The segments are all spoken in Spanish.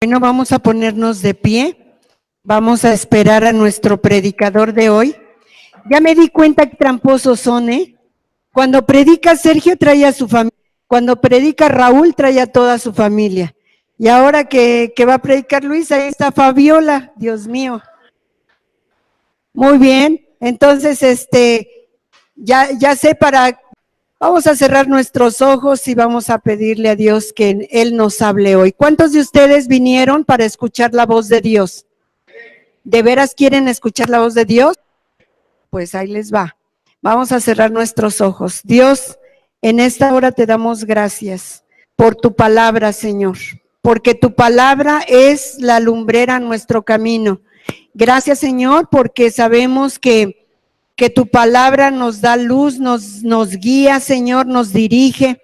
Bueno, vamos a ponernos de pie, vamos a esperar a nuestro predicador de hoy. Ya me di cuenta que tramposos son, ¿eh? Cuando predica Sergio trae a su familia, cuando predica Raúl trae a toda su familia. Y ahora que va a predicar Luis, ahí está Fabiola, Dios mío. Muy bien, entonces ya sé vamos a cerrar nuestros ojos y vamos a pedirle a Dios que Él nos hable hoy. ¿Cuántos de ustedes vinieron para escuchar la voz de Dios? ¿De veras quieren escuchar la voz de Dios? Pues ahí les va. Vamos a cerrar nuestros ojos. Dios, en esta hora te damos gracias por tu palabra, Señor, porque tu palabra es la lumbrera a nuestro camino. Gracias, Señor, porque sabemos que tu palabra nos da luz, nos guía, Señor, nos dirige,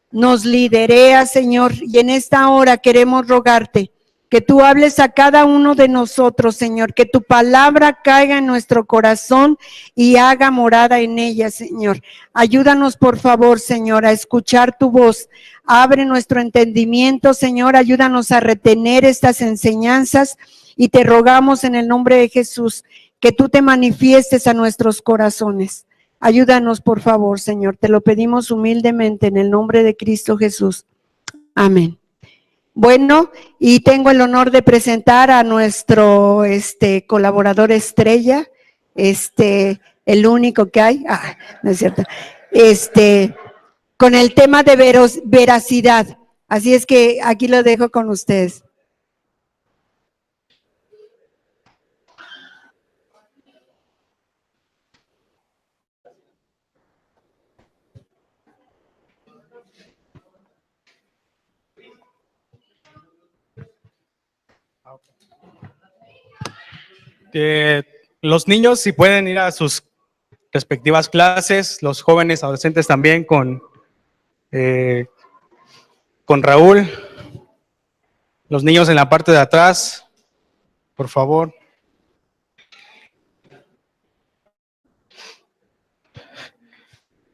nos liderea, Señor, y en esta hora queremos rogarte que tú hables a cada uno de nosotros, Señor, que tu palabra caiga en nuestro corazón y haga morada en ella, Señor. Ayúdanos, por favor, Señor, a escuchar tu voz. Abre nuestro entendimiento, Señor, ayúdanos a retener estas enseñanzas y te rogamos en el nombre de Jesús que tú te manifiestes a nuestros corazones. Ayúdanos, por favor, Señor. Te lo pedimos humildemente en el nombre de Cristo Jesús. Amén. Bueno, y tengo el honor de presentar a nuestro colaborador estrella, el único que hay, no es cierto, con el tema de veracidad. Así es que aquí lo dejo con ustedes. Los niños, si pueden ir a sus respectivas clases, los jóvenes, adolescentes también con Raúl, los niños en la parte de atrás, por favor.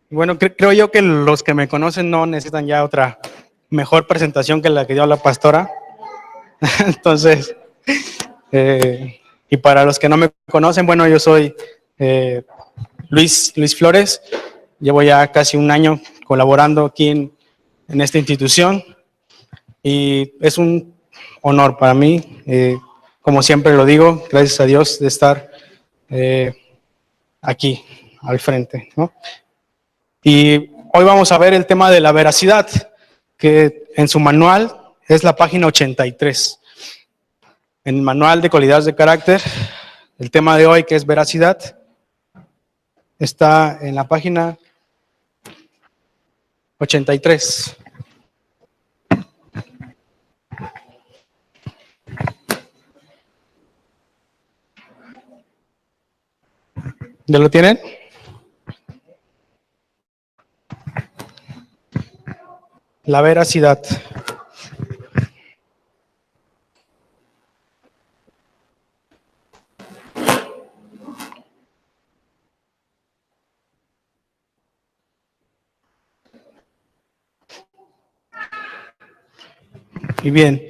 Bueno, creo yo que los que me conocen no necesitan ya otra mejor presentación que la que dio la pastora. Entonces, y para los que no me conocen, bueno, yo soy Luis Flores, llevo ya casi un año colaborando aquí en esta institución y es un honor para mí, como siempre lo digo, gracias a Dios de estar aquí al frente, ¿no? Y hoy vamos a ver el tema de la veracidad, que en su manual es la página 83. En el manual de cualidades de carácter, el tema de hoy, que es veracidad, está en la página 83. ¿Ya lo tienen? La veracidad. Y bien,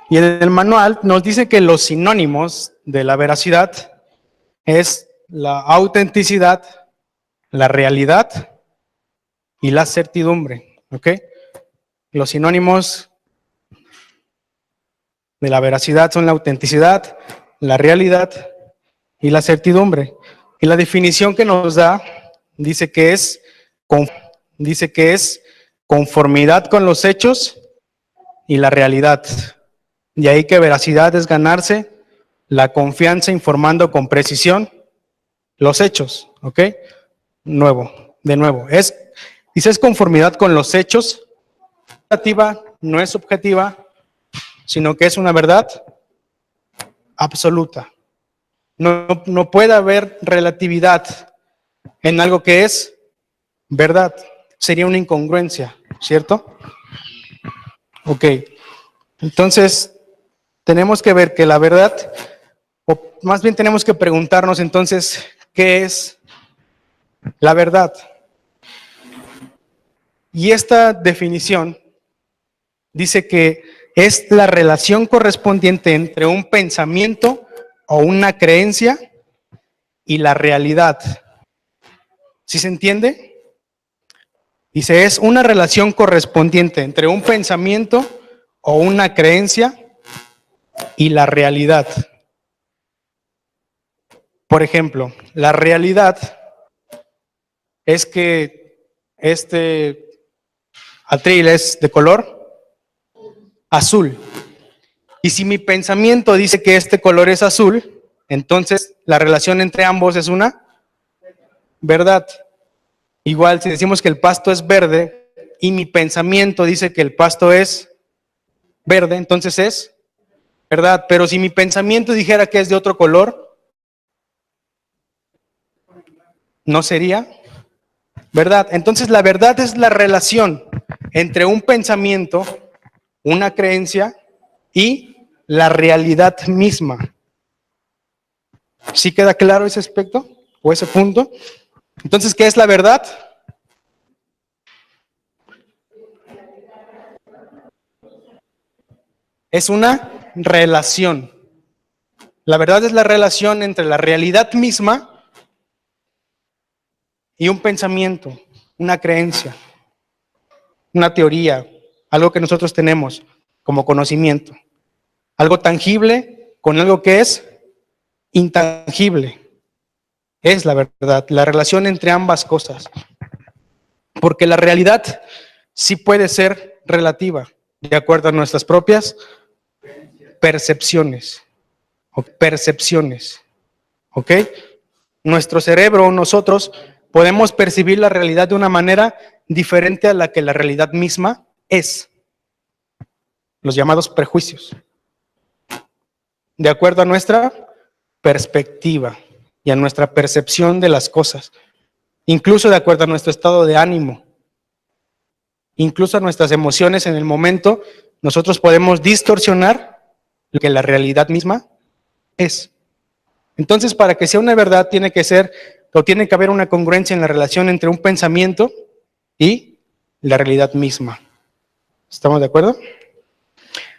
y en el manual nos dice que los sinónimos de la veracidad es la autenticidad, la realidad y la certidumbre, ¿ok? Los sinónimos de la veracidad son la autenticidad, la realidad y la certidumbre. Y la definición que nos da dice que es conformidad con los hechos y la realidad. De ahí que veracidad es ganarse la confianza informando con precisión los hechos, ¿ok? De nuevo, dice es conformidad con los hechos, no es subjetiva, sino que es una verdad absoluta. No puede haber relatividad en algo que es verdad. Sería una incongruencia, ¿cierto? Ok. Entonces, tenemos que ver que la verdad, o más bien tenemos que preguntarnos entonces, ¿qué es la verdad? Y esta definición dice que es la relación correspondiente entre un pensamiento o una creencia y la realidad. ¿Sí se entiende? Dice, es una relación correspondiente entre un pensamiento o una creencia y la realidad. Por ejemplo, la realidad es que este atril es de color azul. Y si mi pensamiento dice que este color es azul, entonces la relación entre ambos es una verdad. Igual si decimos que el pasto es verde y mi pensamiento dice que el pasto es verde, entonces es verdad. Pero si mi pensamiento dijera que es de otro color, no sería verdad. Entonces la verdad es la relación entre un pensamiento, una creencia y la realidad misma. ¿Sí queda claro ese aspecto o ese punto? Entonces, ¿qué es la verdad? Es una relación. La verdad es la relación entre la realidad misma y un pensamiento, una creencia, una teoría, algo que nosotros tenemos como conocimiento. Algo tangible con algo que es intangible. Es la verdad, la relación entre ambas cosas. Porque la realidad sí puede ser relativa, de acuerdo a nuestras propias percepciones. ¿Ok? Nuestro cerebro o nosotros podemos percibir la realidad de una manera diferente a la que la realidad misma es. Los llamados prejuicios. De acuerdo a nuestra perspectiva y a nuestra percepción de las cosas. Incluso de acuerdo a nuestro estado de ánimo. Incluso a nuestras emociones en el momento, nosotros podemos distorsionar lo que la realidad misma es. Entonces, para que sea una verdad, tiene que haber una congruencia en la relación entre un pensamiento y la realidad misma. ¿Estamos de acuerdo?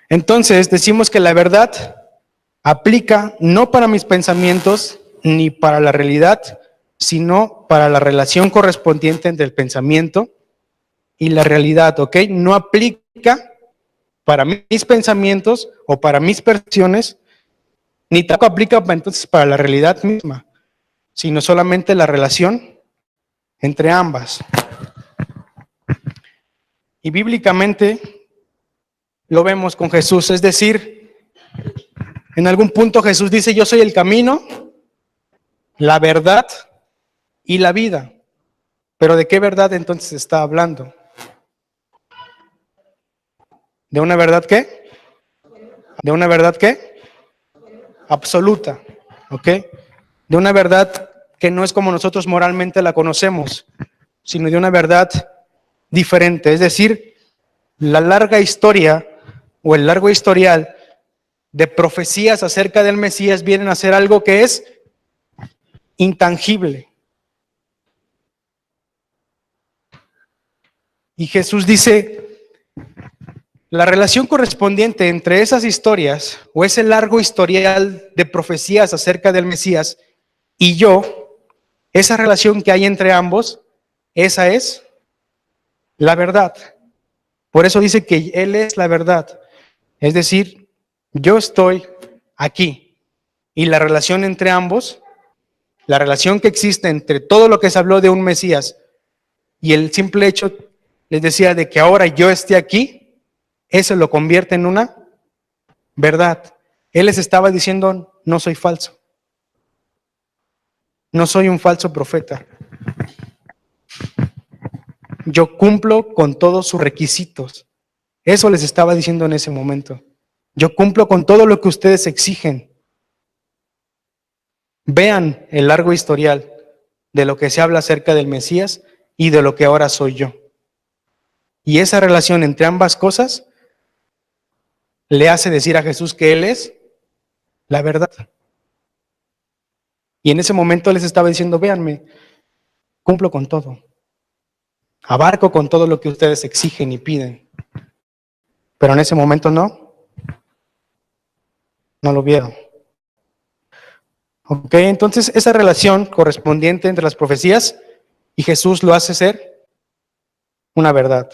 Entonces, decimos que la verdad aplica no para mis pensamientos ni para la realidad, sino para la relación correspondiente entre el pensamiento y la realidad, ¿ok? No aplica para mis pensamientos o para mis percepciones, ni tampoco aplica entonces para la realidad misma, sino solamente la relación entre ambas. Y bíblicamente lo vemos con Jesús, es decir, en algún punto Jesús dice, yo soy el camino, la verdad y la vida. Pero ¿de qué verdad entonces está hablando? ¿De una verdad qué? ¿De una verdad qué? Absoluta, ¿ok? De una verdad que no es como nosotros moralmente la conocemos, sino de una verdad diferente. Es decir, la larga historia o el largo historial de profecías acerca del Mesías vienen a ser algo que es intangible. Y Jesús dice, la relación correspondiente entre esas historias o ese largo historial de profecías acerca del Mesías y yo, esa relación que hay entre ambos, esa es la verdad. Por eso dice que Él es la verdad. Es decir, yo estoy aquí y la relación entre ambos, la relación que existe entre todo lo que se habló de un Mesías y el simple hecho, les decía, de que ahora yo esté aquí, eso lo convierte en una verdad. Él les estaba diciendo, no soy falso. No soy un falso profeta. Yo cumplo con todos sus requisitos. Eso les estaba diciendo en ese momento. Yo cumplo con todo lo que ustedes exigen. Vean el largo historial de lo que se habla acerca del Mesías y de lo que ahora soy yo. Y esa relación entre ambas cosas le hace decir a Jesús que Él es la verdad. Y en ese momento les estaba diciendo, véanme, cumplo con todo. Abarco con todo lo que ustedes exigen y piden. Pero en ese momento no. No lo vieron. Ok, entonces esa relación correspondiente entre las profecías y Jesús lo hace ser una verdad.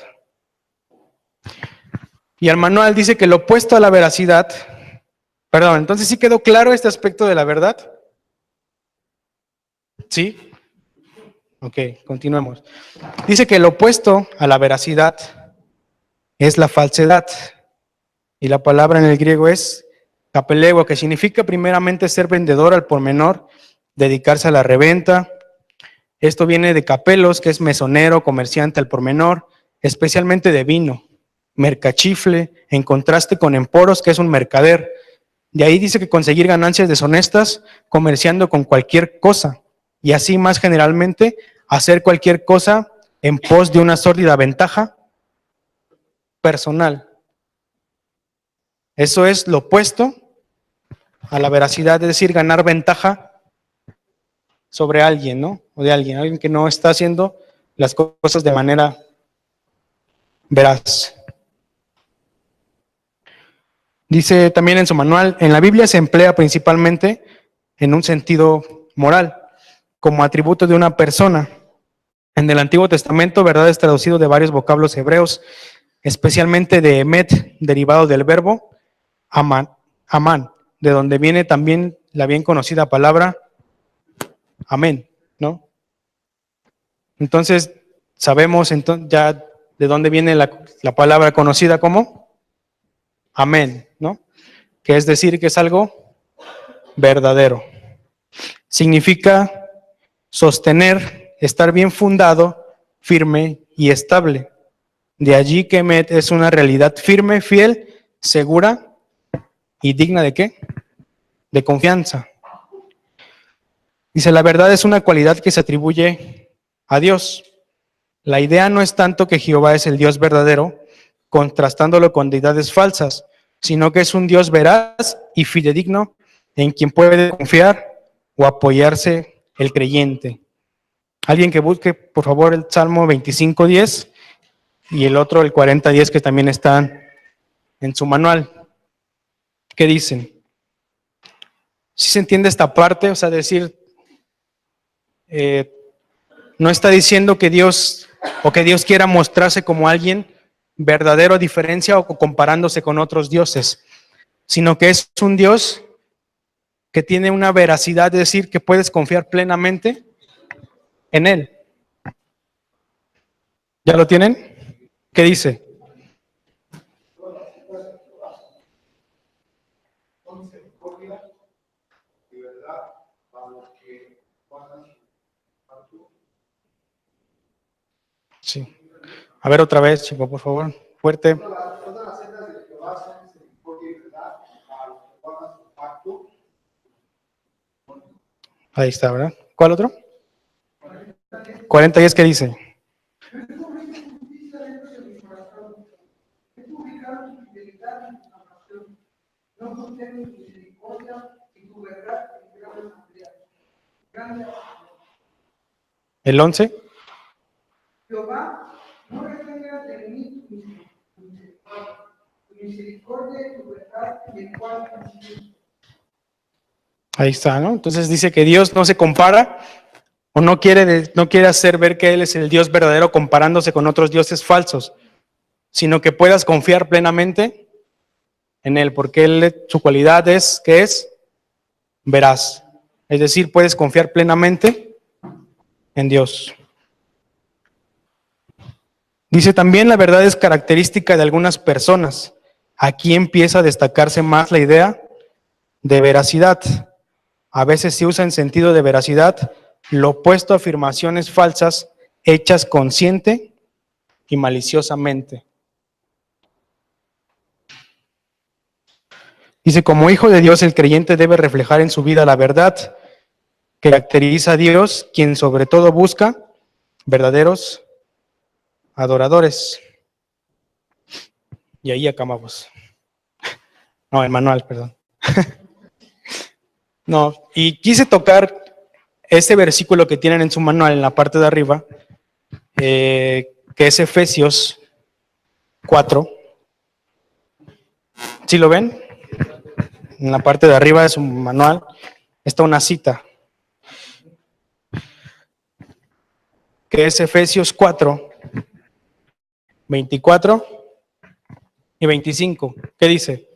Y el manual dice que lo opuesto a la veracidad, perdón, entonces ¿sí quedó claro este aspecto de la verdad? ¿Sí? Ok, continuemos. Dice que lo opuesto a la veracidad es la falsedad. Y la palabra en el griego es kapeleo, que significa primeramente ser vendedor al por menor, dedicarse a la reventa. Esto viene de capelos, que es mesonero, comerciante al por menor, especialmente de vino, mercachifle, en contraste con emporos, que es un mercader. De ahí dice que conseguir ganancias deshonestas comerciando con cualquier cosa, y así más generalmente hacer cualquier cosa en pos de una sórdida ventaja personal. Eso es lo opuesto a la veracidad, es decir, ganar ventaja sobre alguien, ¿no? O de alguien que no está haciendo las cosas de manera veraz. Dice también en su manual, en la Biblia se emplea principalmente en un sentido moral, como atributo de una persona. En el Antiguo Testamento, verdad es traducido de varios vocablos hebreos, especialmente de emet, derivado del verbo amán, de donde viene también la bien conocida palabra amén, ¿no? Entonces, sabemos ya de dónde viene la palabra conocida como amén, ¿no? Que es decir que es algo verdadero. Significa sostener, estar bien fundado, firme y estable. De allí que emet es una realidad firme, fiel, segura y digna ¿de qué? De confianza. Dice, la verdad es una cualidad que se atribuye a Dios. La idea no es tanto que Jehová es el Dios verdadero, contrastándolo con deidades falsas, sino que es un Dios veraz y fidedigno en quien puede confiar o apoyarse el creyente. Alguien que busque, por favor, el Salmo 25:10 y el otro, el 40:10, que también están en su manual. ¿Qué dicen? ¿Sí se entiende esta parte? O sea, decir, no está diciendo que Dios quiera mostrarse como alguien verdadero a diferencia o comparándose con otros dioses, sino que es un Dios que tiene una veracidad, es decir, que puedes confiar plenamente en Él. ¿Ya lo tienen? ¿Qué dice? Sí. A ver otra vez, chico, por favor. Fuerte. Ahí está, ¿verdad? ¿Cuál otro? 40:10, ¿qué dice? ¿El 11? Jehová, no retengas de mí tu misericordia y tu verdad en el cual confío. Ahí está, ¿no? Entonces dice que Dios no se compara o no quiere hacer ver que Él es el Dios verdadero comparándose con otros dioses falsos, sino que puedas confiar plenamente en Él, porque su cualidad es, ¿qué es? Veraz. Es decir, puedes confiar plenamente en Dios. Dice también la verdad es característica de algunas personas. Aquí empieza a destacarse más la idea de veracidad. A veces se usa en sentido de veracidad lo opuesto a afirmaciones falsas hechas consciente y maliciosamente. Dice, como hijo de Dios, el creyente debe reflejar en su vida la verdad que caracteriza a Dios, quien sobre todo busca verdaderos adoradores. Y ahí acabamos. No, el manual, perdón. No, y quise tocar este versículo que tienen en su manual en la parte de arriba, que es Efesios 4. ¿Sí lo ven? en la parte de arriba de su manual está una cita, que es Efesios 4, 24 y 25. ¿Qué dice?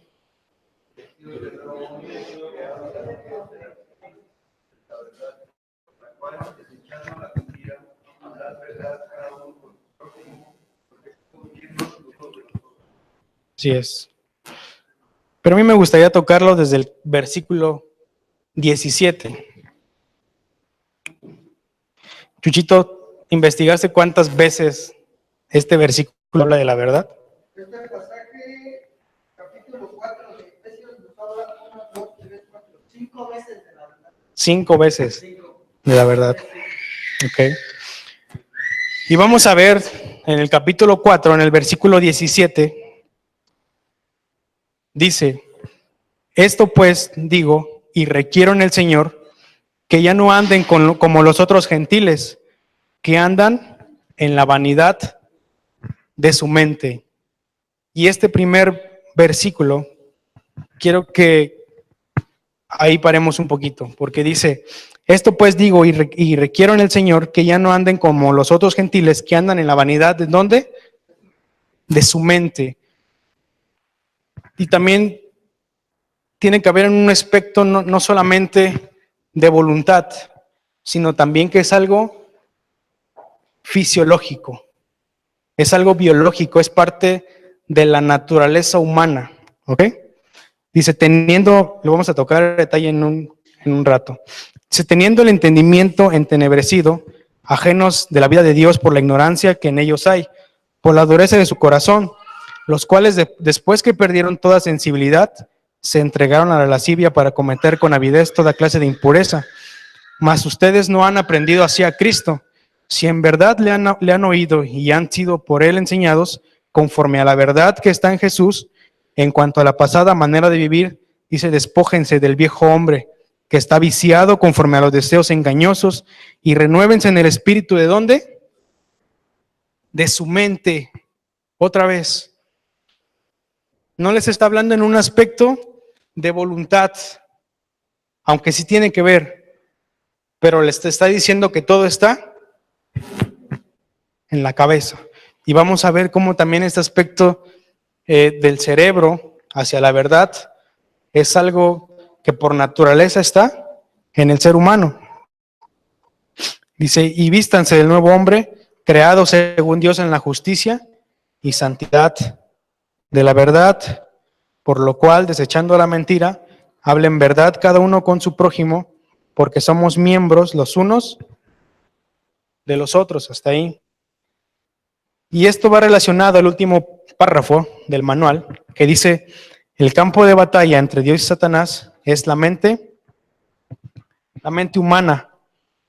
Así es. Pero a mí me gustaría tocarlo desde el versículo 17. Chuchito, ¿investigaste cuántas veces este versículo habla de la verdad? Este pasaje, capítulo 4 de Efesios, nos habla 1, 2, 3, 4, 5 veces de la verdad. 5 veces de la verdad. Ok. Y vamos a ver en el capítulo 4, en el versículo 17, dice, esto pues digo y requiero en el Señor que ya no anden como los otros gentiles, que andan en la vanidad de su mente. Y este primer versículo, quiero que ahí paremos un poquito, porque dice, esto pues digo y requiero en el Señor que ya no anden como los otros gentiles, que andan en la vanidad, ¿de dónde? De su mente. Y también tiene que haber un aspecto no solamente de voluntad, sino también que es algo fisiológico, es algo biológico, es parte de la naturaleza humana, ¿ok? Dice, lo vamos a tocar en detalle en un rato. Dice, teniendo el entendimiento entenebrecido, ajenos de la vida de Dios por la ignorancia que en ellos hay, por la dureza de su corazón, los cuales después que perdieron toda sensibilidad, se entregaron a la lascivia para cometer con avidez toda clase de impureza. Mas ustedes no han aprendido así a Cristo. Si en verdad le han oído y han sido por él enseñados, conforme a la verdad que está en Jesús, en cuanto a la pasada manera de vivir, dice, despójense del viejo hombre que está viciado conforme a los deseos engañosos y renuévense en el espíritu ¿de dónde? De su mente. Otra vez. No les está hablando en un aspecto de voluntad, aunque sí tiene que ver, pero les está diciendo que todo está en la cabeza. Y vamos a ver cómo también este aspecto del cerebro hacia la verdad es algo que por naturaleza está en el ser humano. Dice, y vístanse del nuevo hombre, creado según Dios en la justicia y santidad de la verdad, por lo cual, desechando la mentira, hablen verdad cada uno con su prójimo, porque somos miembros los unos de los otros. Hasta ahí. Y esto va relacionado al último párrafo del manual, que dice, el campo de batalla entre Dios y Satanás es la mente humana.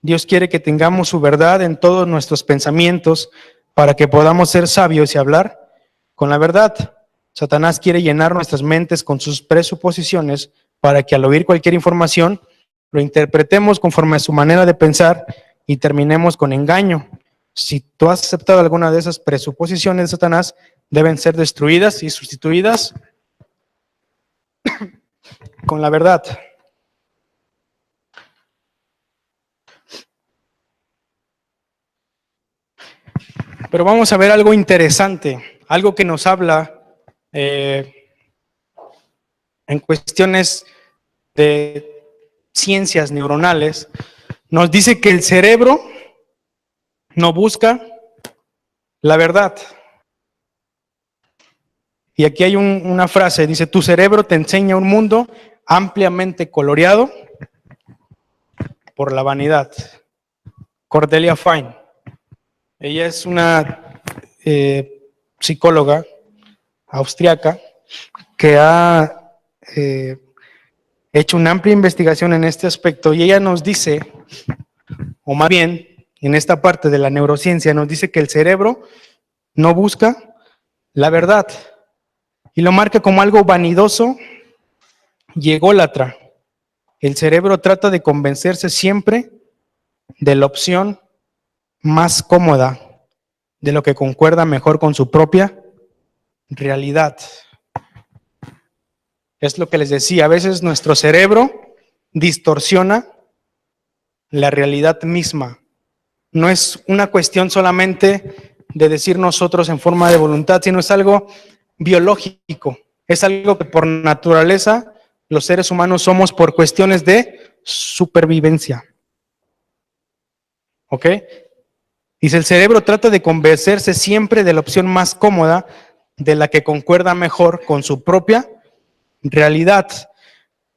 Dios quiere que tengamos su verdad en todos nuestros pensamientos para que podamos ser sabios y hablar con la verdad. Satanás quiere llenar nuestras mentes con sus presuposiciones para que al oír cualquier información lo interpretemos conforme a su manera de pensar y terminemos con engaño. Si tú has aceptado alguna de esas presuposiciones de Satanás, deben ser destruidas y sustituidas con la verdad. Pero vamos a ver algo interesante, algo que nos habla en cuestiones de ciencias neuronales. Nos dice que el cerebro no busca la verdad. Y aquí hay una frase, dice, tu cerebro te enseña un mundo ampliamente coloreado por la vanidad. Cordelia Fine. Ella es una psicóloga austriaca que ha hecho una amplia investigación en este aspecto y ella nos dice, o más bien en esta parte de la neurociencia, nos dice que el cerebro no busca la verdad y lo marca como algo vanidoso y ególatra. El cerebro trata de convencerse siempre de la opción más cómoda, de lo que concuerda mejor con su propia realidad. Es lo que les decía, a veces nuestro cerebro distorsiona la realidad misma. No es una cuestión solamente de decir nosotros en forma de voluntad, sino es algo biológico. Es algo que por naturaleza los seres humanos somos por cuestiones de supervivencia. ¿Ok? Dice, el cerebro trata de convencerse siempre de la opción más cómoda, de la que concuerda mejor con su propia realidad.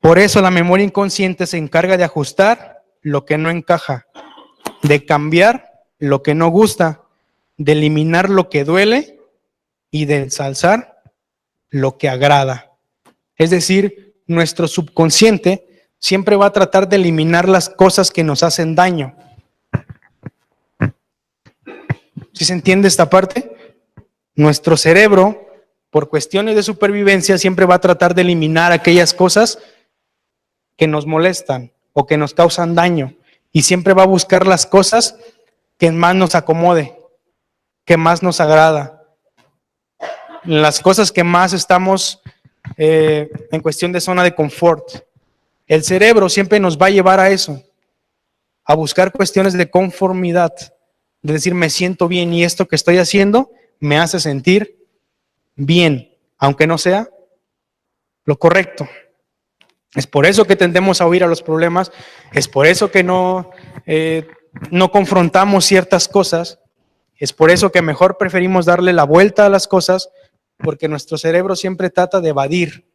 Por eso la memoria inconsciente se encarga de ajustar lo que no encaja, de cambiar lo que no gusta, de eliminar lo que duele y de ensalzar lo que agrada. Es decir, nuestro subconsciente siempre va a tratar de eliminar las cosas que nos hacen daño. ¿Sí se entiende esta parte? Nuestro cerebro, por cuestiones de supervivencia, siempre va a tratar de eliminar aquellas cosas que nos molestan o que nos causan daño. Y siempre va a buscar las cosas que más nos acomode, que más nos agrada. Las cosas que más estamos en cuestión de zona de confort. El cerebro siempre nos va a llevar a eso, a buscar cuestiones de conformidad, de decir, me siento bien y esto que estoy haciendo me hace sentir bien, aunque no sea lo correcto. Es por eso que tendemos a huir a los problemas, es por eso que no confrontamos ciertas cosas, es por eso que mejor preferimos darle la vuelta a las cosas, porque nuestro cerebro siempre trata de evadir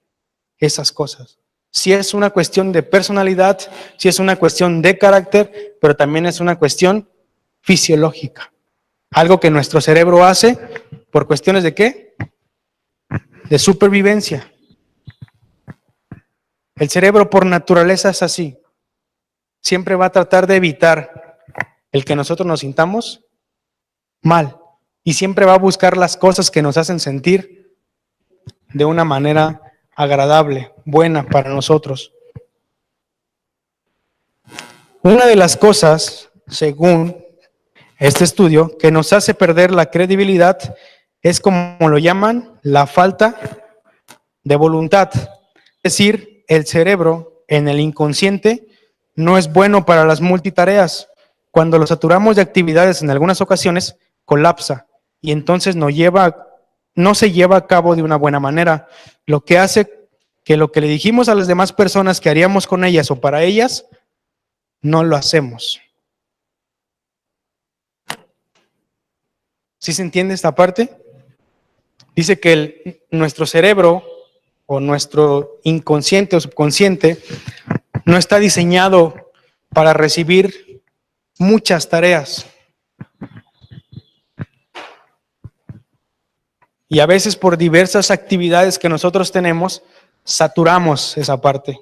esas cosas. Si es una cuestión de personalidad, si es una cuestión de carácter, pero también es una cuestión fisiológica. Algo que nuestro cerebro hace por cuestiones de ¿qué? De supervivencia. El cerebro por naturaleza es así. Siempre va a tratar de evitar el que nosotros nos sintamos mal. Y siempre va a buscar las cosas que nos hacen sentir de una manera agradable, buena para nosotros. Una de las cosas, según este estudio, que nos hace perder la credibilidad es, como lo llaman, la falta de voluntad. Es decir, el cerebro en el inconsciente no es bueno para las multitareas. Cuando lo saturamos de actividades en algunas ocasiones, colapsa y entonces no se lleva a cabo de una buena manera, lo que hace que lo que le dijimos a las demás personas que haríamos con ellas o para ellas, no lo hacemos. ¿Sí se entiende esta parte? Dice que nuestro cerebro o nuestro inconsciente o subconsciente no está diseñado para recibir muchas tareas. Y a veces por diversas actividades que nosotros tenemos, saturamos esa parte.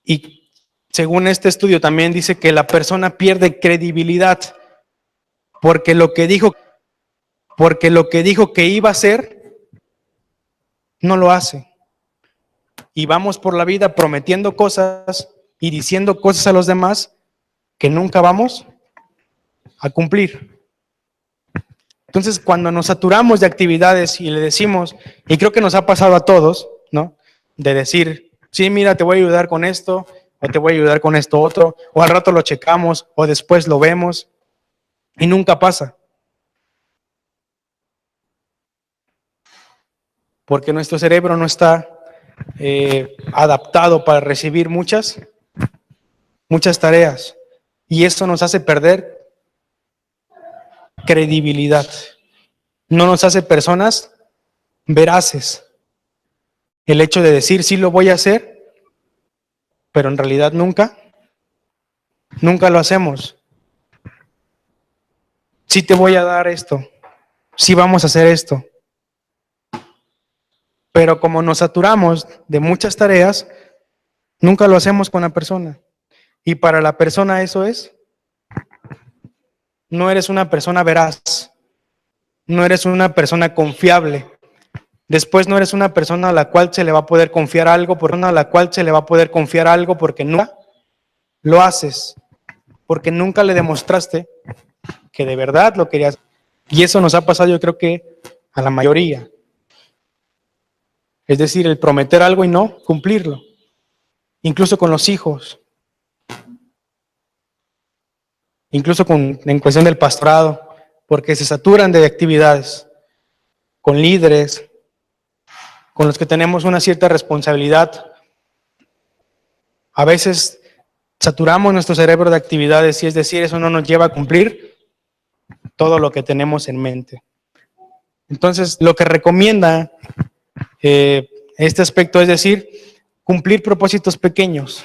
Y según este estudio también dice que la persona pierde credibilidad porque lo que dijo que iba a hacer, no lo hace. Y vamos por la vida prometiendo cosas y diciendo cosas a los demás que nunca vamos a cumplir. Entonces, cuando nos saturamos de actividades y le decimos, y creo que nos ha pasado a todos, ¿no? De decir, sí, mira, te voy a ayudar con esto, o te voy a ayudar con esto otro, o al rato lo checamos, o después lo vemos, y nunca pasa. Porque nuestro cerebro no está adaptado para recibir muchas tareas. Y eso nos hace perder credibilidad. No nos hace personas veraces. El hecho de decir sí lo voy a hacer, pero en realidad nunca lo hacemos. Sí te voy a dar esto, sí vamos a hacer esto. Pero como nos saturamos de muchas tareas, nunca lo hacemos con la persona. Y para la persona eso es, no eres una persona veraz, no eres una persona confiable. Después no eres una persona a la cual se le va a poder confiar algo, porque nunca lo haces, porque nunca le demostraste que de verdad lo querías. Y eso nos ha pasado, yo creo que a la mayoría. Es decir, el prometer algo y no cumplirlo. Incluso con los hijos. Incluso en cuestión del pastorado, porque se saturan de actividades, con líderes, con los que tenemos una cierta responsabilidad. A veces saturamos nuestro cerebro de actividades y es decir, eso no nos lleva a cumplir todo lo que tenemos en mente. Entonces, lo que recomienda este aspecto es decir, cumplir propósitos pequeños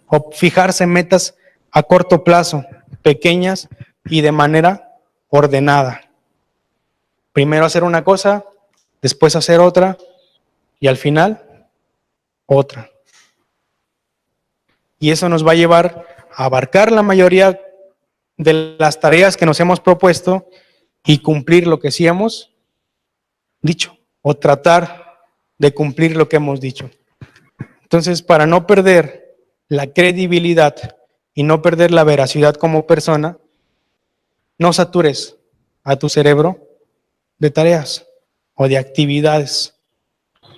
o fijarse metas a corto plazo, pequeñas y de manera ordenada. Primero hacer una cosa, después hacer otra y al final otra. Y eso nos va a llevar a abarcar la mayoría de las tareas que nos hemos propuesto y cumplir lo que sí hemos dicho o tratar de cumplir lo que hemos dicho. Entonces, para no perder la credibilidad y no perder la veracidad como persona, no satures a tu cerebro de tareas o de actividades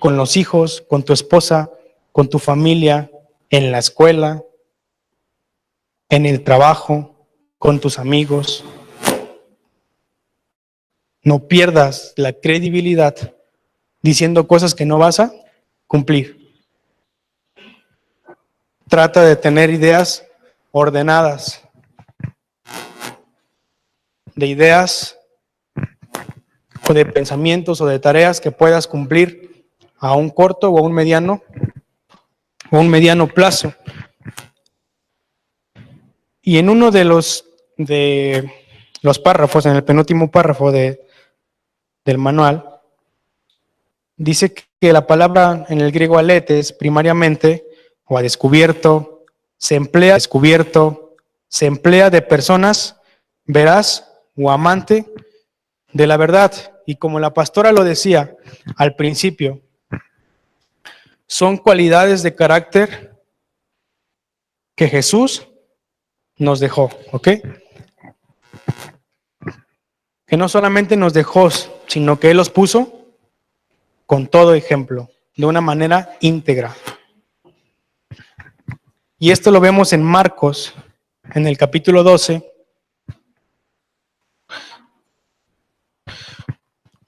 con los hijos, con tu esposa, con tu familia, en la escuela, en el trabajo, con tus amigos. No pierdas la credibilidad diciendo cosas que no vas a cumplir. Trata de tener ideas ordenadas, de ideas o de pensamientos o de tareas que puedas cumplir a un corto o a un mediano plazo. Y en uno de los párrafos, en el penúltimo párrafo del manual, dice que la palabra en el griego aletes primariamente o a descubierto se emplea de personas veraz o amante de la verdad. Y como la pastora lo decía al principio, son cualidades de carácter que Jesús nos dejó, ¿ok? Que no solamente nos dejó, sino que Él los puso con todo ejemplo, de una manera íntegra. Y esto lo vemos en Marcos, en el capítulo 12.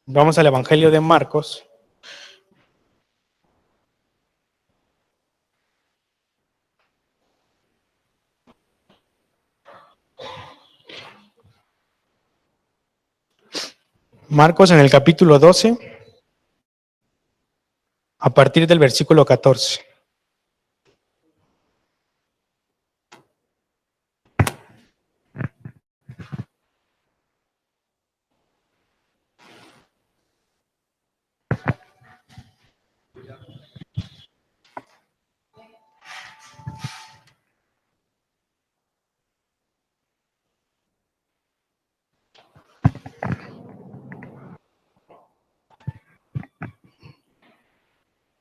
Vamos al Evangelio de Marcos. Marcos en el capítulo 12, a partir del versículo 14.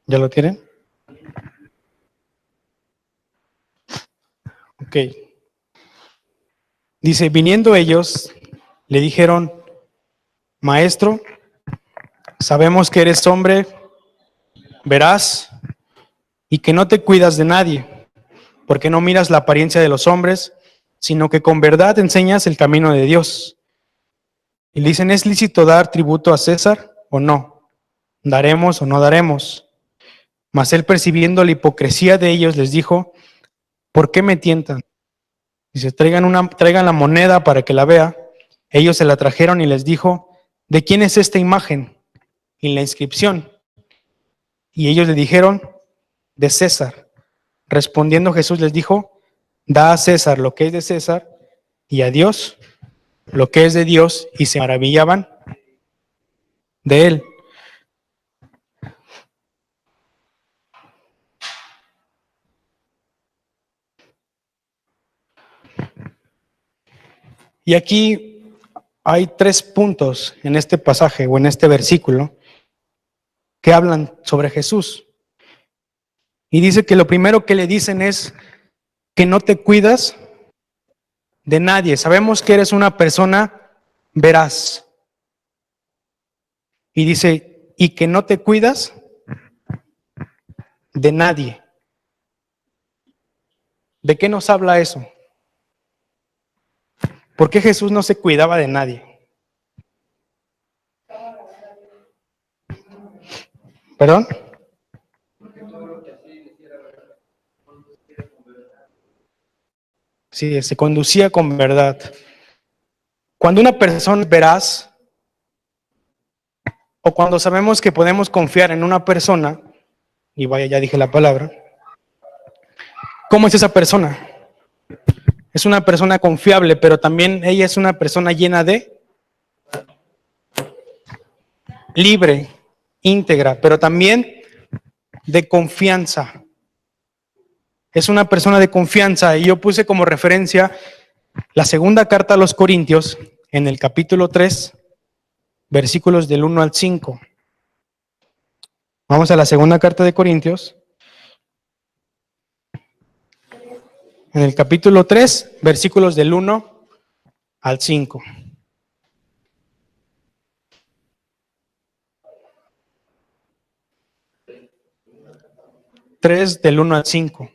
¿Ya lo tienen? Ok. Dice, viniendo ellos, le dijeron, Maestro, sabemos que eres hombre veraz y que no te cuidas de nadie, porque no miras la apariencia de los hombres, sino que con verdad enseñas el camino de Dios. Y le dicen, ¿es lícito dar tributo a César o no? ¿Daremos o no daremos? Mas él, percibiendo la hipocresía de ellos, les dijo, ¿por qué me tientan? Dice, traigan la moneda para que la vea. Ellos se la trajeron y les dijo, ¿de quién es esta imagen y la inscripción? Y ellos le dijeron, de César. Respondiendo Jesús les dijo, da a César lo que es de César y a Dios lo que es de Dios, y se maravillaban de él. Y aquí hay 3 puntos en este pasaje o en este versículo que hablan sobre Jesús. Y dice que lo primero que le dicen es que no te cuidas de nadie. Sabemos que eres una persona veraz. Y dice, y que no te cuidas de nadie. ¿De qué nos habla eso? ¿Por qué Jesús no se cuidaba de nadie? ¿Perdón? Sí, se conducía con verdad. Cuando una persona es veraz, o cuando sabemos que podemos confiar en una persona, y vaya, ya dije la palabra, ¿cómo es esa persona? Es una persona confiable, pero también ella es una persona llena de libre, íntegra, pero también de confianza. Es una persona de confianza, y yo puse como referencia la segunda carta a los Corintios, en el capítulo 3, versículos del 1 al 5. Vamos a la segunda carta de Corintios, en el capítulo 3, versículos del 1 al 5. Tres del 1 al 5.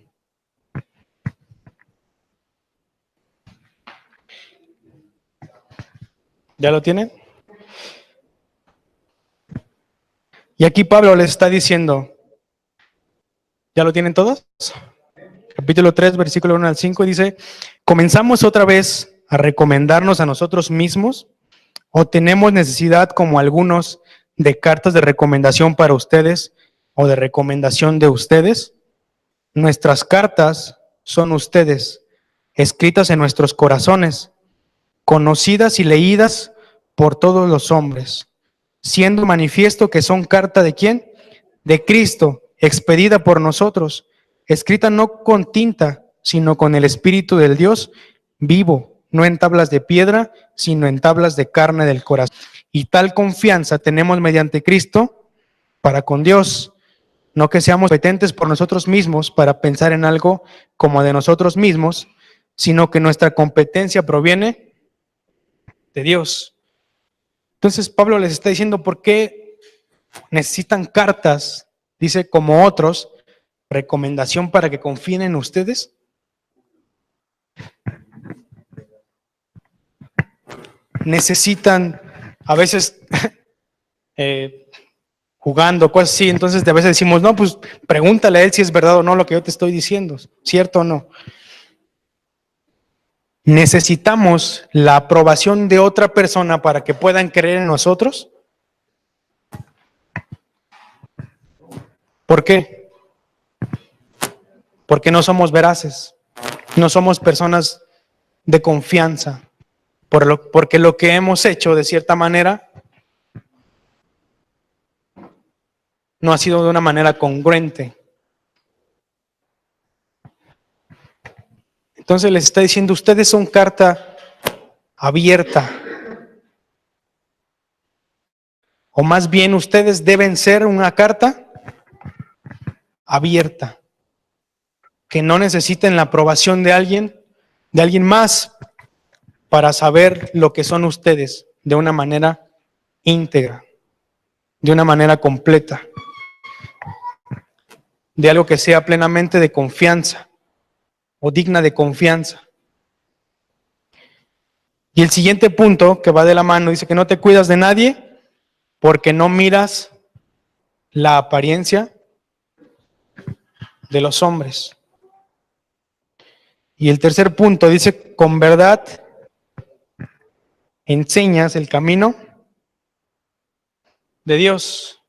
¿Ya lo tienen? Y aquí Pablo les está diciendo, ¿ya lo tienen todos? Capítulo 3, versículo 1 al 5 dice, ¿comenzamos otra vez a recomendarnos a nosotros mismos o tenemos necesidad, como algunos, de cartas de recomendación para ustedes o de recomendación de ustedes? Nuestras cartas son ustedes, escritas en nuestros corazones, conocidas y leídas por todos los hombres, siendo manifiesto que son carta ¿de quién? De Cristo, expedida por nosotros, escrita no con tinta, sino con el Espíritu del Dios vivo, no en tablas de piedra, sino en tablas de carne del corazón. Y tal confianza tenemos mediante Cristo para con Dios, no que seamos competentes por nosotros mismos para pensar en algo como de nosotros mismos, sino que nuestra competencia proviene de Dios. Entonces Pablo les está diciendo por qué necesitan cartas, dice, como otros, recomendación para que confíen en ustedes. Necesitan a veces jugando, cosas así, entonces de veces decimos, no, pues pregúntale a él si es verdad o no lo que yo te estoy diciendo, ¿cierto o no? ¿Necesitamos la aprobación de otra persona para que puedan creer en nosotros? ¿Por qué? Porque no somos veraces, no somos personas de confianza, porque lo que hemos hecho de cierta manera no ha sido de una manera congruente. Entonces les está diciendo, ustedes son carta abierta. O más bien, ustedes deben ser una carta abierta. Que no necesiten la aprobación de alguien más, para saber lo que son ustedes de una manera íntegra, de una manera completa, de algo que sea plenamente de confianza o digna de confianza. Y el siguiente punto que va de la mano dice que no te cuidas de nadie porque no miras la apariencia de los hombres. Y el tercer punto dice, con verdad enseñas el camino de Dios.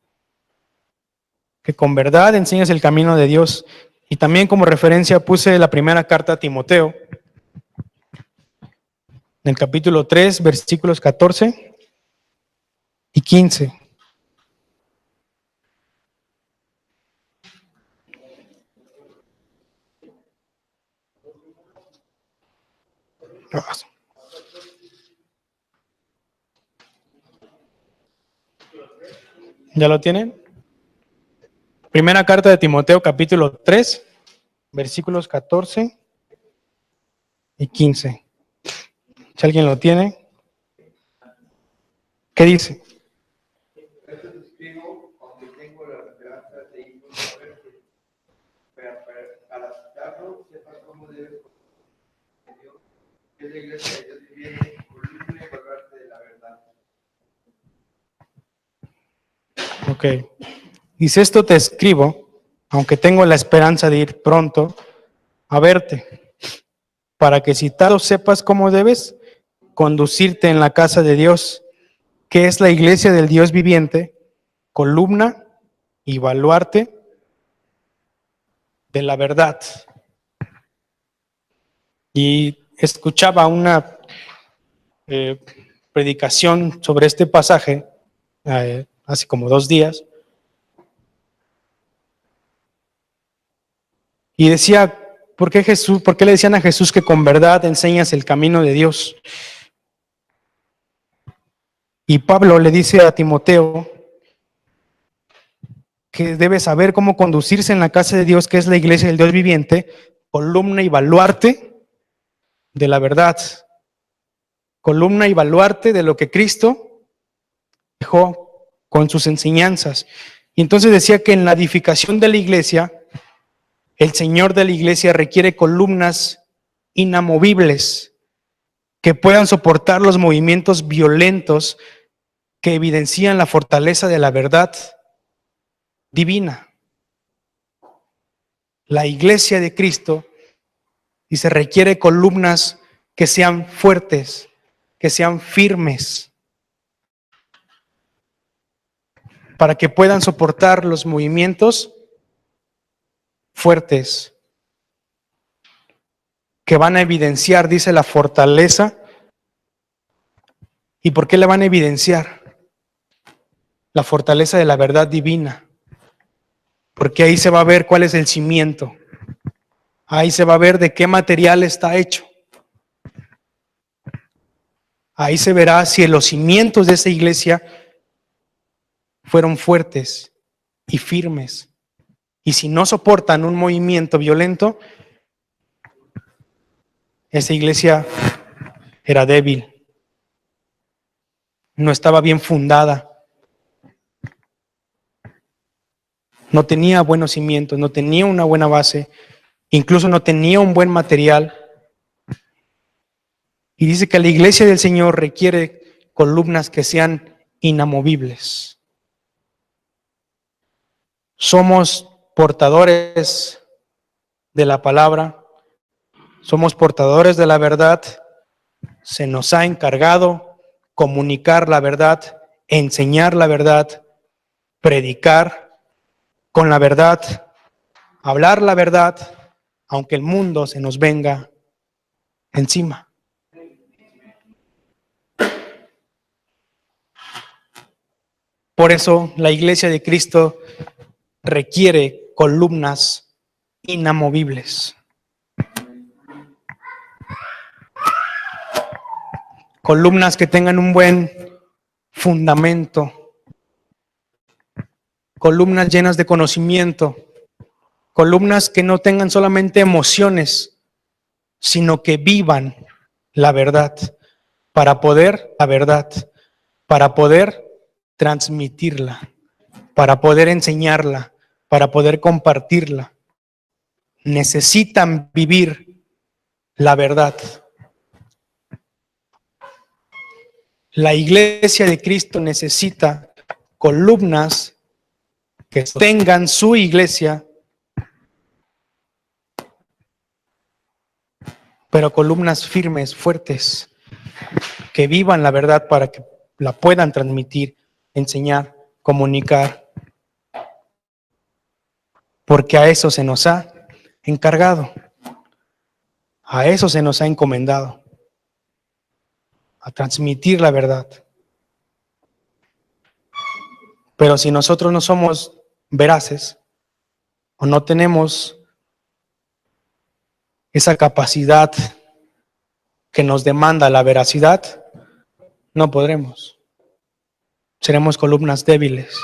Que con verdad enseñas el camino de Dios. Y también como referencia puse la primera carta a Timoteo, en el capítulo 3, versículos 14 y 15. ¿Ya lo tienen? Primera carta de Timoteo, capítulo 3, versículos 14 y 15. Si alguien lo tiene, ¿qué dice? cómo debes conocer a Dios, que es la iglesia de Dios viviente, columna y baluarte de la verdad. Ok. Dice, esto te escribo, aunque tengo la esperanza de ir pronto a verte, para que si tal sepas cómo debes conducirte en la casa de Dios, que es la iglesia del Dios viviente, columna y baluarte de la verdad. Y escuchaba una predicación sobre este pasaje hace como 2 días, y decía, ¿por qué le decían a Jesús que con verdad enseñas el camino de Dios? Y Pablo le dice a Timoteo que debe saber cómo conducirse en la casa de Dios, que es la iglesia del Dios viviente, columna y baluarte de la verdad, columna y baluarte de lo que Cristo dejó con sus enseñanzas. Y entonces decía que en la edificación de la iglesia, el Señor de la iglesia requiere columnas inamovibles que puedan soportar los movimientos violentos que evidencian la fortaleza de la verdad divina. La iglesia de Cristo, y se requiere columnas que sean fuertes, que sean firmes, para que puedan soportar los movimientos fuertes que van a evidenciar, dice, la fortaleza. ¿Y por qué la van a evidenciar? La fortaleza de la verdad divina. Porque ahí se va a ver cuál es el cimiento. Ahí se va a ver de qué material está hecho. Ahí se verá si los cimientos de esa iglesia fueron fuertes y firmes. Y si no soportan un movimiento violento, esa iglesia era débil. No estaba bien fundada. No tenía buenos cimientos, no tenía una buena base, incluso no tenía un buen material. Y dice que la iglesia del Señor requiere columnas que sean inamovibles. Somos portadores de la palabra, somos portadores de la verdad. Se nos ha encargado comunicar la verdad, enseñar la verdad, predicar con la verdad, hablar la verdad, aunque el mundo se nos venga encima. Por eso la iglesia de Cristo requiere columnas inamovibles. Columnas que tengan un buen fundamento. Columnas llenas de conocimiento. Columnas que no tengan solamente emociones, sino que vivan la verdad para poder transmitirla, para poder enseñarla, para poder compartirla. Necesitan vivir la verdad. La iglesia de Cristo necesita columnas que tengan su iglesia, pero columnas firmes, fuertes, que vivan la verdad para que la puedan transmitir, enseñar, comunicar. Porque a eso se nos ha encargado, a eso se nos ha encomendado, a transmitir la verdad. Pero si nosotros no somos veraces o no tenemos esa capacidad que nos demanda la veracidad, no podremos. Seremos columnas débiles.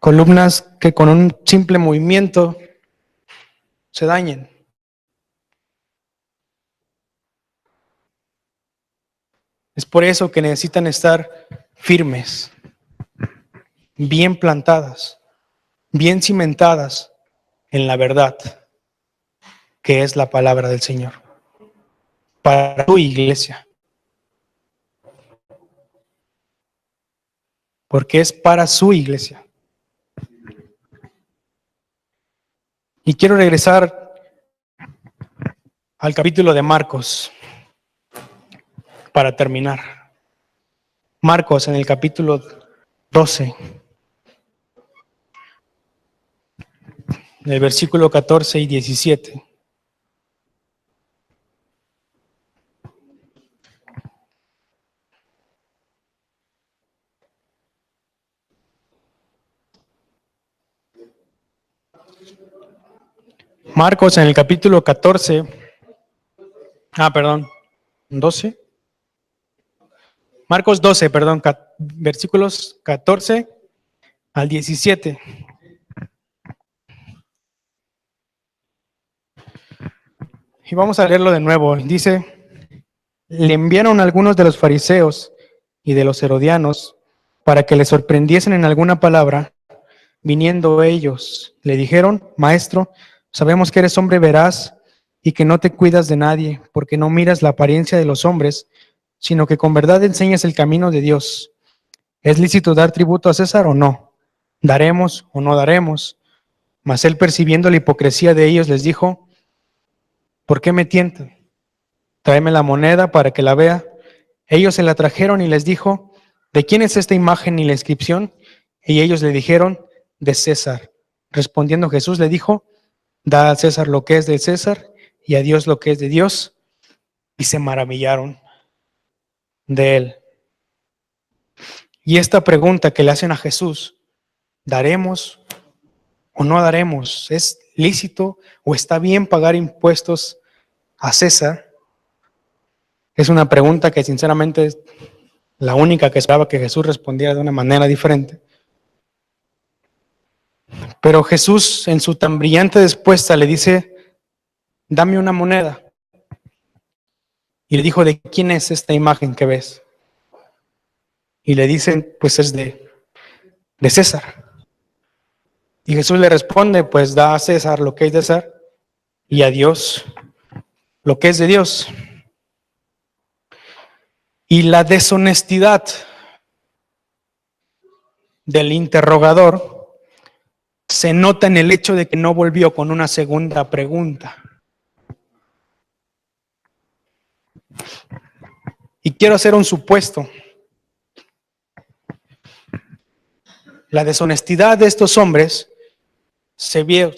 Columnas que con un simple movimiento se dañen. Es por eso que necesitan estar firmes, bien plantadas, bien cimentadas en la verdad. que es la palabra del Señor, para su iglesia. Porque es para su iglesia. Y quiero regresar al capítulo de Marcos para terminar. Marcos en el capítulo 12, del versículo 14 y 17. Marcos en el capítulo 14, perdón, 12. Marcos 12, perdón, versículos 14 al 17. Y vamos a leerlo de nuevo. Dice, le enviaron algunos de los fariseos y de los herodianos para que le sorprendiesen en alguna palabra. Viniendo ellos, le dijeron, Maestro, sabemos que eres hombre veraz y que no te cuidas de nadie, porque no miras la apariencia de los hombres, sino que con verdad enseñas el camino de Dios. ¿Es lícito dar tributo a César o no? ¿Daremos o no daremos? Mas él, percibiendo la hipocresía de ellos, les dijo, ¿por qué me tientan? Tráeme la moneda para que la vea. Ellos se la trajeron y les dijo, ¿de quién es esta imagen y la inscripción? Y ellos le dijeron, de César. Respondiendo Jesús le dijo, da a César lo que es de César y a Dios lo que es de Dios. Y se maravillaron de él. Y esta pregunta que le hacen a Jesús, ¿daremos o no daremos? ¿Es lícito o está bien pagar impuestos a César? Es una pregunta que sinceramente es la única que esperaba que Jesús respondiera de una manera diferente. Pero Jesús, en su tan brillante respuesta, le dice, dame una moneda. Y le dijo, ¿de quién es esta imagen que ves? Y le dicen, pues es de César. Y Jesús le responde, pues da a César lo que es de César y a Dios lo que es de Dios. Y la deshonestidad del interrogador se nota en el hecho de que no volvió con una segunda pregunta. Y quiero hacer un supuesto. La deshonestidad de estos hombres se vio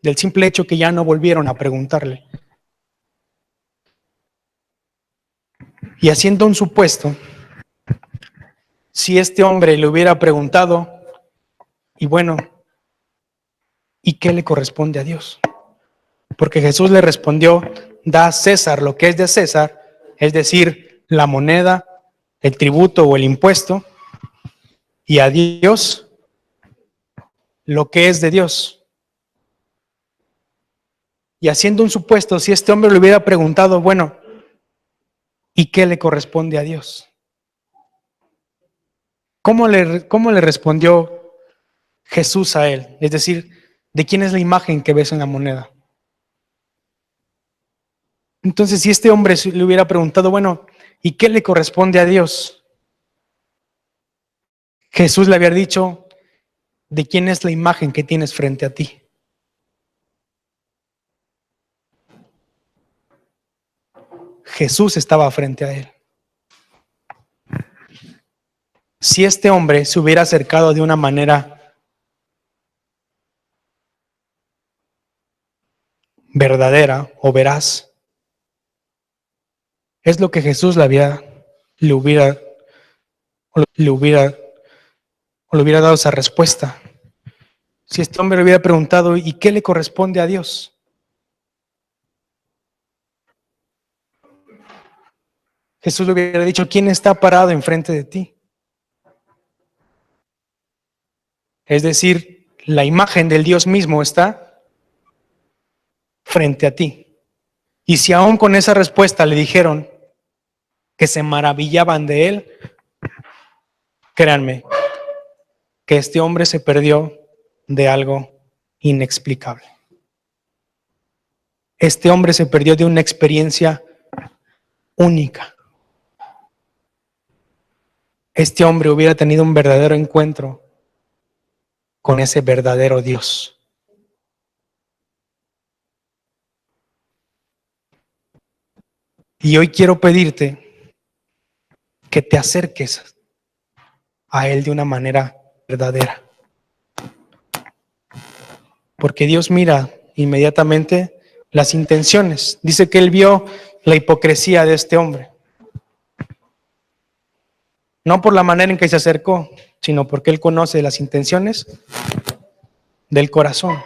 del simple hecho que ya no volvieron a preguntarle. Y haciendo un supuesto, si este hombre le hubiera preguntado, y bueno, ¿y qué le corresponde a Dios? Porque Jesús le respondió, da a César lo que es de César, es decir, la moneda, el tributo o el impuesto, y a Dios lo que es de Dios. Y haciendo un supuesto, si este hombre le hubiera preguntado, bueno, ¿y qué le corresponde a Dios? ¿Cómo le respondió Jesús a él? Es decir, ¿de quién es la imagen que ves en la moneda? Entonces, si este hombre le hubiera preguntado, bueno, ¿y qué le corresponde a Dios? Jesús le había dicho, ¿de quién es la imagen que tienes frente a ti? Jesús estaba frente a él. Si este hombre se hubiera acercado de una manera verdadera o veraz, es lo que Jesús le hubiera dado esa respuesta. Si este hombre le hubiera preguntado, ¿y qué le corresponde a Dios? Jesús le hubiera dicho, ¿quién está parado enfrente de ti? Es decir, la imagen del Dios mismo está frente a ti. Y si aún con esa respuesta le dijeron que se maravillaban de él, créanme que este hombre se perdió de algo inexplicable. este hombre se perdió de una experiencia única. Este hombre hubiera tenido un verdadero encuentro con ese verdadero Dios. Y hoy quiero pedirte que te acerques a Él de una manera verdadera. Porque Dios mira inmediatamente las intenciones. Dice que Él vio la hipocresía de este hombre. No por la manera en que se acercó, sino porque Él conoce las intenciones del corazón.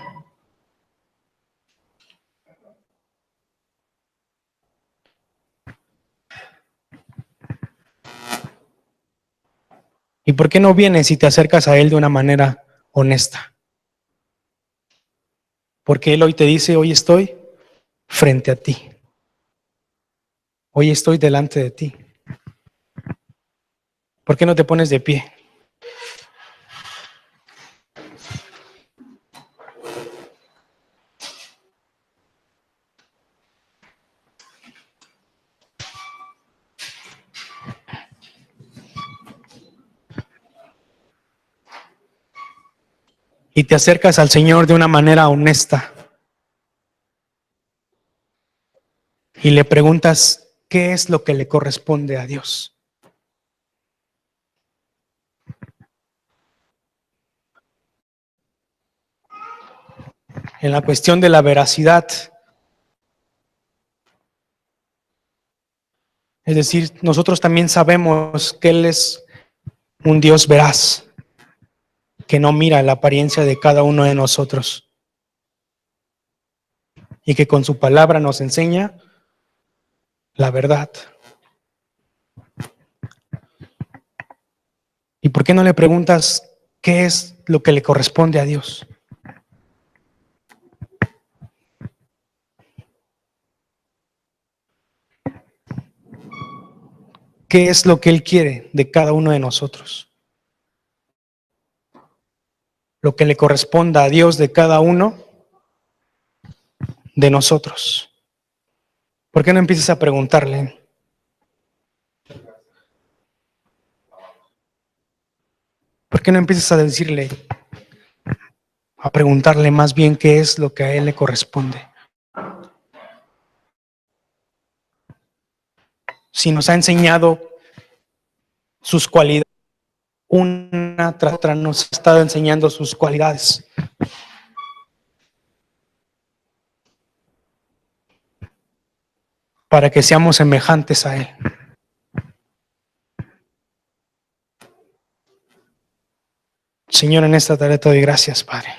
¿Y por qué no vienes y te acercas a Él de una manera honesta? Porque Él hoy te dice, hoy estoy frente a ti. Hoy estoy delante de ti. ¿Por qué no te pones de pie? Y te acercas al Señor de una manera honesta. Y le preguntas, ¿qué es lo que le corresponde a Dios? En la cuestión de la veracidad, es decir, nosotros también sabemos que Él es un Dios veraz, que no mira la apariencia de cada uno de nosotros y que con su palabra nos enseña la verdad. ¿Y por qué no le preguntas qué es lo que le corresponde a Dios? ¿Qué es lo que Él quiere de cada uno de nosotros? Lo que le corresponda a Dios de cada uno de nosotros. ¿Por qué no empiezas a preguntarle? ¿Por qué no empiezas a decirle, a preguntarle más bien qué es lo que a Él le corresponde? Si nos ha enseñado sus cualidades, una tras otra nos ha estado enseñando sus cualidades. Para que seamos semejantes a Él. Señor, en esta tarde te doy gracias, Padre.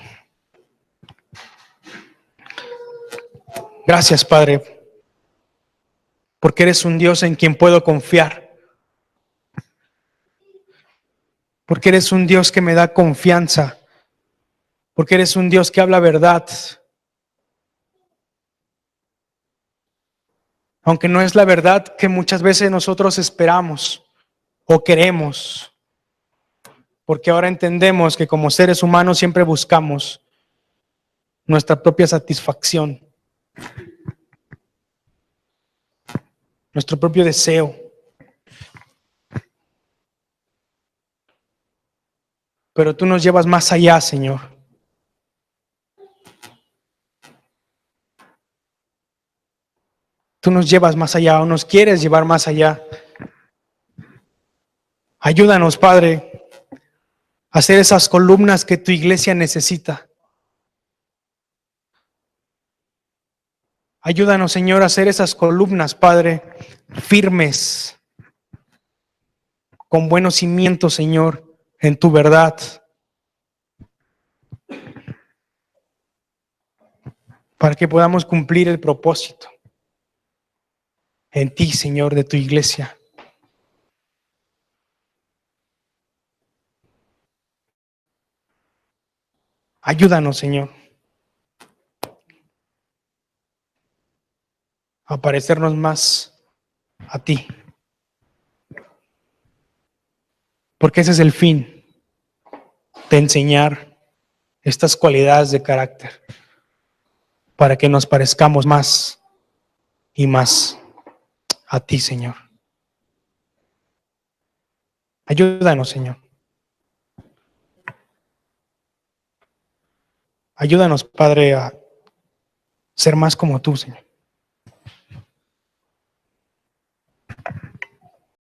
Gracias, Padre, porque eres un Dios en quien puedo confiar. Porque eres un Dios que me da confianza. Porque eres un Dios que habla verdad. Aunque no es la verdad que muchas veces nosotros esperamos o queremos. Porque ahora entendemos que como seres humanos siempre buscamos nuestra propia satisfacción. Nuestro propio deseo. Pero tú nos llevas más allá, Señor. Tú nos llevas más allá o nos quieres llevar más allá. Ayúdanos, Padre, a hacer esas columnas que tu iglesia necesita. Ayúdanos, Señor, a hacer esas columnas, Padre, firmes, con buenos cimientos, Señor, en tu verdad. Para que podamos cumplir el propósito en ti, Señor, de tu iglesia. Ayúdanos, Señor, a parecernos más a ti. Porque ese es el fin de enseñar estas cualidades de carácter. para que nos parezcamos más y más a ti, Señor. Ayúdanos, Señor. Ayúdanos, Padre, a ser más como tú, Señor.